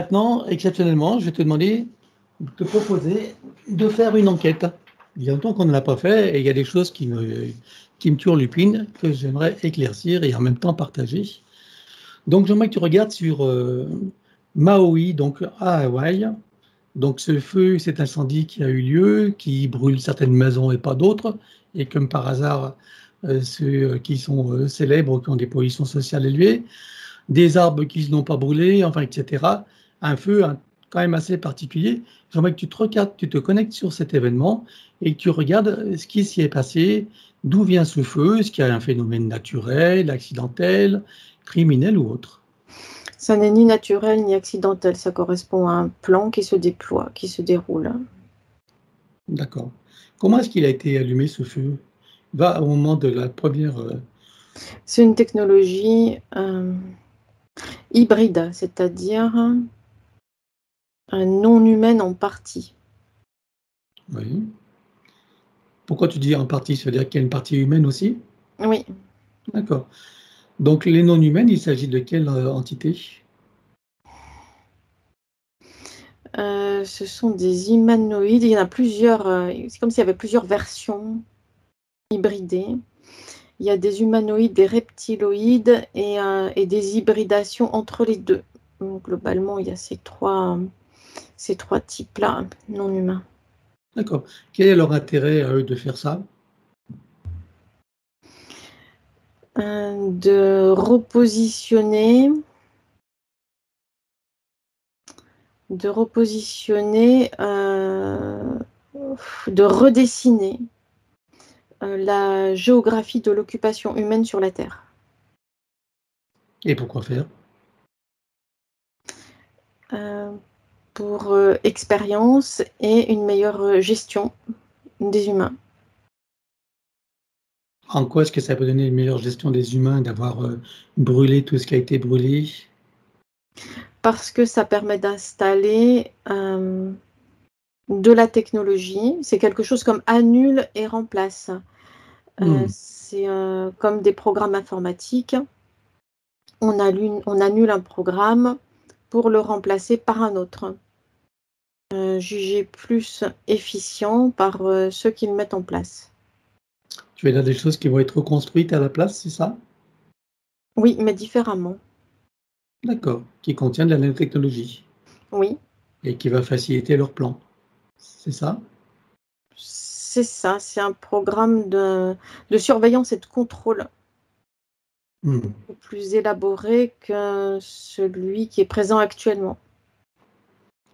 maintenant, exceptionnellement, je vais te demander, te proposer de faire une enquête. Il y a longtemps qu'on ne l'a pas fait et il y a des choses qui me turlupinent, que j'aimerais éclaircir et en même temps partager. Donc, j'aimerais que tu regardes sur Maui, donc à Hawaï. Donc, ce feu, cet incendie qui a eu lieu, qui brûle certaines maisons et pas d'autres, et comme par hasard, ceux qui sont célèbres, qui ont des positions sociales élevées, des arbres qui n'ont pas brûlé, enfin, etc. Un feu quand même assez particulier. J'aimerais que tu te regardes, tu te connectes sur cet événement et que tu regardes ce qui s'y est passé, d'où vient ce feu, est-ce qu'il y a un phénomène naturel, accidentel, criminel ou autre. Ça n'est ni naturel ni accidentel, ça correspond à un plan qui se déploie, qui se déroule. D'accord. Comment est-ce qu'il a été allumé ce feu? Va au moment de la première. C'est une technologie hybride, c'est-à-dire non humaine en partie. Oui. Pourquoi tu dis en partie? Ça veut dire qu'il y a une partie humaine aussi? Oui. D'accord. Donc les non-humaines, il s'agit de quelle entité? Ce sont des humanoïdes. Il y en a plusieurs. C'est comme s'il y avait plusieurs versions hybridées. Il y a des humanoïdes, des reptiloïdes et des hybridations entre les deux. Donc, globalement, il y a ces trois types-là, non humains. D'accord. Quel est leur intérêt à eux de faire ça? De repositionner, de redessiner la géographie de l'occupation humaine sur la Terre. Et pourquoi faire? Pour expérience et une meilleure gestion des humains. En quoi est-ce que ça peut donner une meilleure gestion des humains d'avoir brûlé tout ce qui a été brûlé? Parce que ça permet d'installer de la technologie. C'est quelque chose comme annule et remplace. C'est comme des programmes informatiques. On annule un programme pour le remplacer par un autre. Jugé plus efficient par ceux qui le mettent en place. Tu veux dire des choses qui vont être reconstruites à la place, c'est ça? Oui, mais différemment. D'accord. Qui contient de la nanotechnologie. Oui. Et qui va faciliter leur plan. C'est ça? C'est ça, c'est un programme de surveillance et de contrôle beaucoup plus élaboré que celui qui est présent actuellement.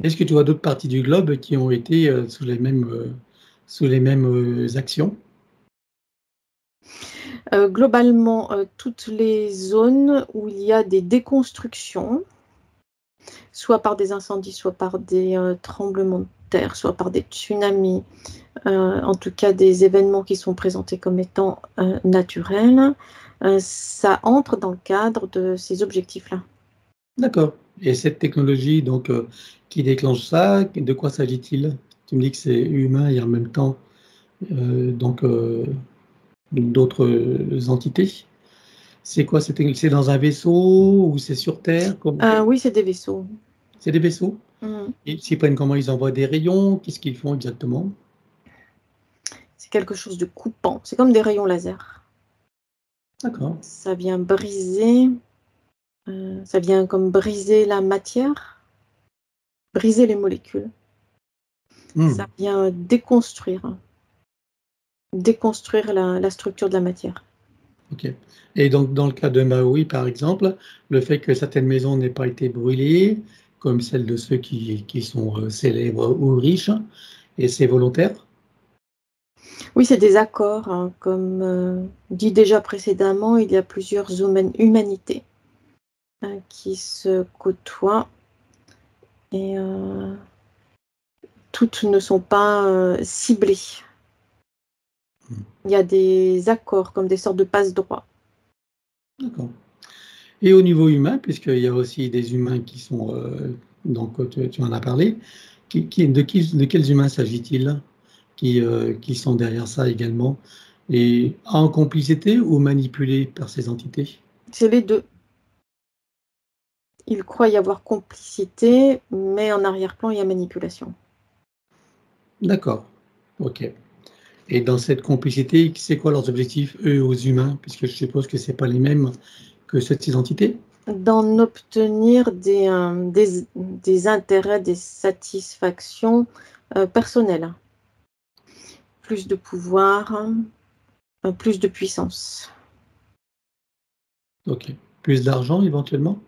Est-ce que tu vois d'autres parties du globe qui ont été sous les mêmes actions? Globalement, toutes les zones où il y a des déconstructions, soit par des incendies, soit par des tremblements de terre, soit par des tsunamis, en tout cas des événements qui sont présentés comme étant naturels, ça entre dans le cadre de ces objectifs-là. D'accord. Et cette technologie donc qui déclenche ça, de quoi s'agit-il? Tu me dis que c'est humain et en même temps donc d'autres entités. C'est quoi? C'est dans un vaisseau ou c'est sur Terre? Oui, c'est des vaisseaux. C'est des vaisseaux? Mmh. Ils s'y prennent comment? Ils envoient des rayons? Qu'est-ce qu'ils font exactement? C'est quelque chose de coupant. C'est comme des rayons laser. D'accord. Ça vient briser, ça vient comme briser la matière, briser les molécules. Ça vient déconstruire la structure de la matière. OK. Et donc dans le cas de Maui, par exemple, le fait que certaines maisons n'aient pas été brûlées, comme celle de ceux qui sont célèbres ou riches, et c'est volontaire? Oui, c'est des accords, hein, comme dit déjà précédemment, il y a plusieurs humanités qui se côtoient et toutes ne sont pas ciblées. Il y a des accords comme des sortes de passe-droits. D'accord. Et au niveau humain, puisqu'il y a aussi des humains qui sont, donc tu en as parlé, de quels humains s'agit-il qui sont derrière ça également? Et en complicité ou manipulés par ces entités? C'est les deux. Il croit y avoir complicité, mais en arrière-plan, il y a manipulation. D'accord. OK. Et dans cette complicité, c'est quoi leurs objectifs, eux, aux humains? Puisque je suppose que c'est pas les mêmes que cette identité? D'en obtenir des intérêts, des satisfactions personnelles. Plus de pouvoir, plus de puissance. OK. Plus d'argent éventuellement?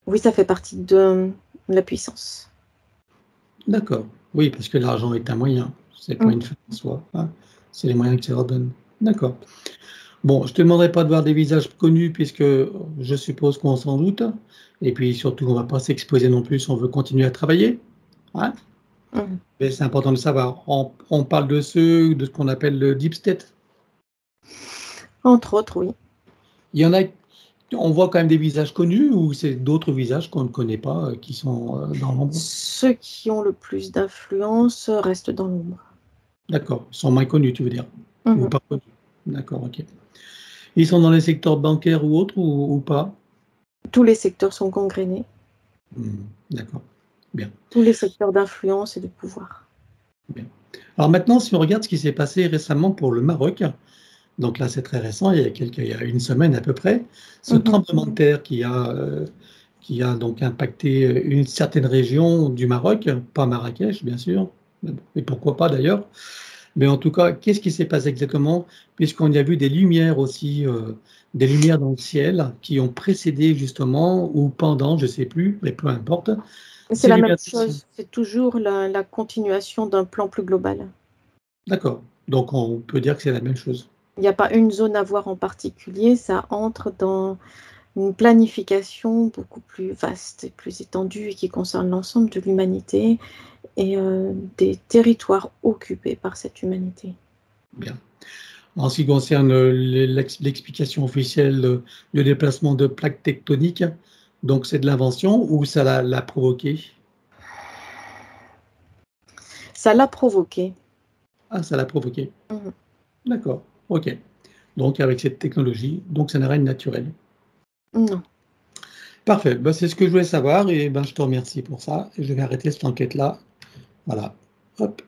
Oui, ça fait partie de la puissance. D'accord. Oui, parce que l'argent est un moyen, c'est pas Mm. une fin en soi, hein. C'est les moyens que tu leur donnes. D'accord. Bon, je te demanderai pas de voir des visages connus puisque je suppose qu'on s'en doute et puis surtout on va pas s'exposer non plus si on veut continuer à travailler, hein? Mm. Mais c'est important de savoir. On parle de ceux de ce qu'on appelle le deep state. Entre autres, oui. Il y en a on voit quand même des visages connus ou c'est d'autres visages qu'on ne connaît pas, qui sont, dans l'ombre? Ceux qui ont le plus d'influence restent dans l'ombre. D'accord, ils sont moins connus, tu veux dire? Ou Mhm. pas connus? D'accord, OK. Ils sont dans les secteurs bancaires ou autres ou pas? Tous les secteurs sont gangrénés. Mmh, d'accord, bien, Tous les secteurs d'influence et de pouvoir. bien. Alors maintenant, si on regarde ce qui s'est passé récemment pour le Maroc, donc là, c'est très récent, il y a une semaine à peu près, ce Mhm. tremblement de terre qui a donc impacté, une certaine région du Maroc, pas Marrakech, bien sûr, et pourquoi pas d'ailleurs. Mais en tout cas, qu'est-ce qui s'est passé exactement? Puisqu'on y a vu des lumières aussi, des lumières dans le ciel qui ont précédé justement ou pendant, je sais plus, mais peu importe. C'est Ces la même lumières chose. C'est toujours la continuation d'un plan plus global. d'accord, donc on peut dire que c'est la même chose. Il n'y a pas une zone à voir en particulier. Ça entre dans une planification beaucoup plus vaste et plus étendue et qui concerne l'ensemble de l'humanité et des territoires occupés par cette humanité. Bien. En ce qui concerne, l'explication officielle, de déplacement de plaques tectoniques, donc c'est de l'invention ou ça l'a provoqué? Ça l'a provoqué. Ah, ça l'a provoqué. Mhm. D'accord, OK. Donc avec cette technologie, donc ça n'est rien de naturel. Non. Parfait, bah, c'est ce que je voulais savoir et ben, je te remercie pour ça et je vais arrêter cette enquête-là. Voilà, hop.